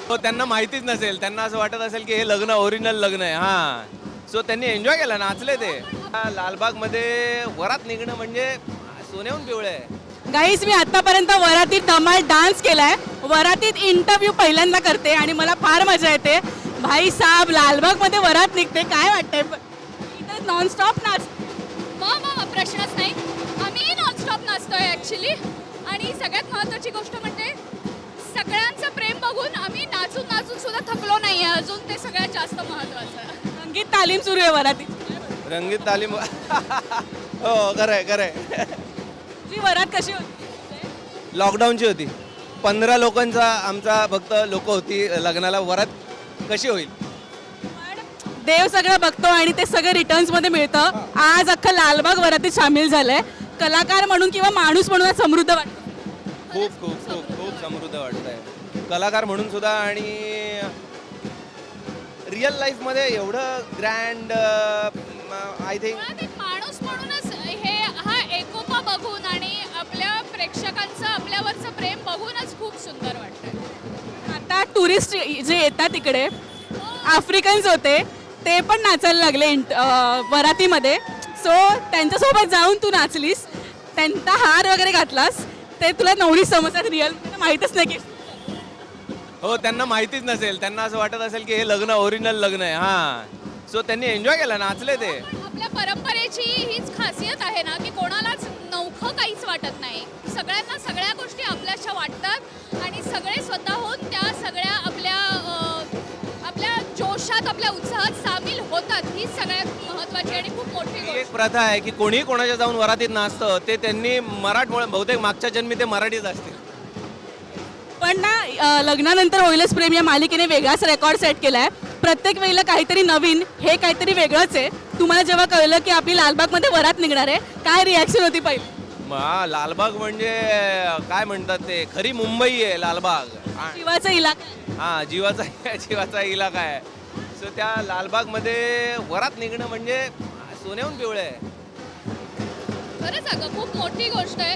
तो त्यांना माहितीच नसेल, त्यांना असं वाटत असेल की हे लग्न ओरिजिनल लग्न आहे. हां, सो त्यांनी एन्जॉय केला, नाचले ते. लालबागमध्ये वरात निघणं म्हणजे सोन्याहून पिवळं आहे. गाईज मी आतापर्यंत वरातीत धमाल डान्स केलाय, वरातीत इंटरव्ह्यू पहिल्यांदा करते आणि मला फार मजा येते. भाई साहेब लालबागमध्ये वरात निघते, काय वाटतंय? इथं नॉनस्टॉप नाच. मग प्रश्नच नाही. आम्ही नॉनस्टॉप नाचतोय ॲक्च्युली. आणि सगळ्यात महत्त्वाची गोष्ट म्हणजे सगळ्यांचं प्रेम बघून आम्ही नाचून नाचून सुद्धा थकलो नाही आहे अजून. ते सगळ्यात जास्त महत्त्वाचं. संगीत तालीम सुरू आहे वरातीत. रंगीत तालीम. हो, खरंय खरंय. तुझी वरात कशी होती? लॉकडाऊनची होती. 15 लोकांचा आमचा फक्त लोक होती लग्नाला. वरात कशी होईल? देव सगळं बघतो आणि ते सगळं रिटर्न्समध्ये मिळतं. आज अख्खं लालबाग वरातीत सामील झालंय. कलाकार म्हणून किंवा माणूस म्हणून आज समृद्ध वाटतं. खूप खूप खूप खूप समृद्ध वाटत आहे कलाकार म्हणून सुद्धा. आणि रिअल लाईफमध्ये एवढं ग्रँड आय थिंक मुळात एक माणूस म्हणूनच हा एकोपा बघून आणि आपल्या प्रेक्षकांचं आपल्यावरचं प्रेम बघूनच खूप सुंदर वाटतंय. आता टुरिस्ट जे येतात तिकडे आफ्रिकन्स होते, ते पण नाचायला लागले वरातीमध्ये. सो त्यांच्यासोबत जाऊन तू नाचलीस, त्यांचा हार वगैरे घातलास, ते तुला नवरी समजतात. रिअल माहीतच नाही की. हो, त्यांना माहितीच नसेल, त्यांना असं वाटत असेल की हे लग्न ओरिजिनल लग्न आहे. हां, सो त्यांनी एन्जॉय केला, नाचले ते. आपल्या परंपरेची हीच खासियत आहे ना की कोणालाच नवखं काहीच वाटत नाही. सगळ्यांना सगळ्या गोष्टी आपल्याशा वाटतात आणि सगळे स्वतःहून त्या सगळ्या आपल्या जोशात, आपल्या उत्साहात सामील होतात. हीच सगळ्यात महत्त्वाची आणि खूप मोठी ही गोष्ट. एक प्रथा आहे की कोणी कोणाच्या जाऊन वरातीत नाचतं ते त्यांनी मराठमोळे, बहुतेक मागच्या जन्मी ते मराठीच असतील. पण ना लग्नानंतर होईलच प्रेम या मालिकेने वेगळाच रेकॉर्ड सेट केलाय. प्रत्येक वेळेला काहीतरी नवीन, हे काहीतरी वेगळंच आहे. तुम्हाला जेव्हा कळलं की आपली लालबागमध्ये वरात निघणार आहे, काय रिॲक्शन होती पहिली? लालबाग म्हणजे काय म्हणतात ते, खरी मुंबई आहे लालबाग. शिवाचा इलाका आहे. हां, जीवाचा इलाका आहे. सो त्या लालबागमध्ये वरात निघणं म्हणजे सोन्याहून पिवळं आहे. खरंच अगं खूप मोठी गोष्ट आहे.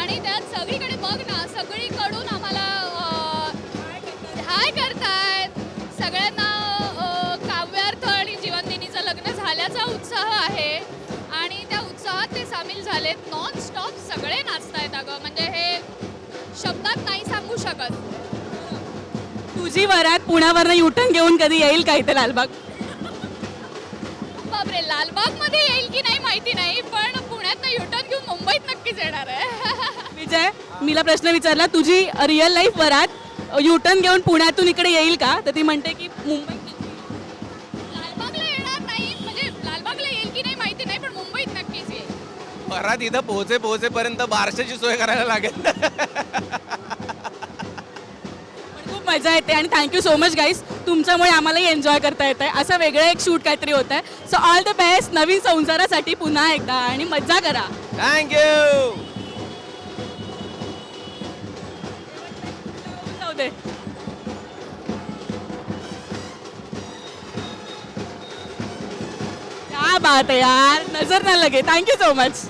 आणि त्यात सगळीकडे बघ ना, सगळीकडून आम्हाला हाय करतायत. सगळ्यांना काव्यार्थ आणि जीवनदिनीचं लग्न झाल्याचा उत्साह आहे आणि त्या उत्साहात ते सामील झालेत. नॉन स्टॉप सगळे नाचतायत अगं, म्हणजे हे शब्दात नाही सांगू शकत. तुझी वरात पुण्यावरनं युटर्न घेऊन कधी येईल का इथे लालबाग? बापरे, लालबागमध्ये येईल की नाही माहिती नाही, पण पुण्यातनं युटर्न घेऊन मुंबईत नक्कीच येणार आहे. विजय, मीला प्रश्न विचारला, तुझी रिअल लाईफ वरात युटर्न घेऊन पुण्यातून इकडे येईल का? तर ती म्हणते की मुंबईत. लालबागला येणार नाही, म्हणजे लालबागला येईल की नाही माहिती नाही, पण मुंबईत नक्कीच येईल. वरात इथं पोहोचेपर्यंत बारशाची सोय करायला लागेल. पण खूप मजा येते आणि थँक्यू सो मच गाईस. तुमच्यामुळे आम्हालाही एन्जॉय करता येत आहे. असं वेगळं एक शूट काहीतरी होत आहे. सो ऑल द बेस्ट नवीन संसारासाठी पुन्हा एकदा, आणि मजा करा. थँक्यू. जाऊ दे. क्या बात है यार, नजर ना लगे. Thank you so much.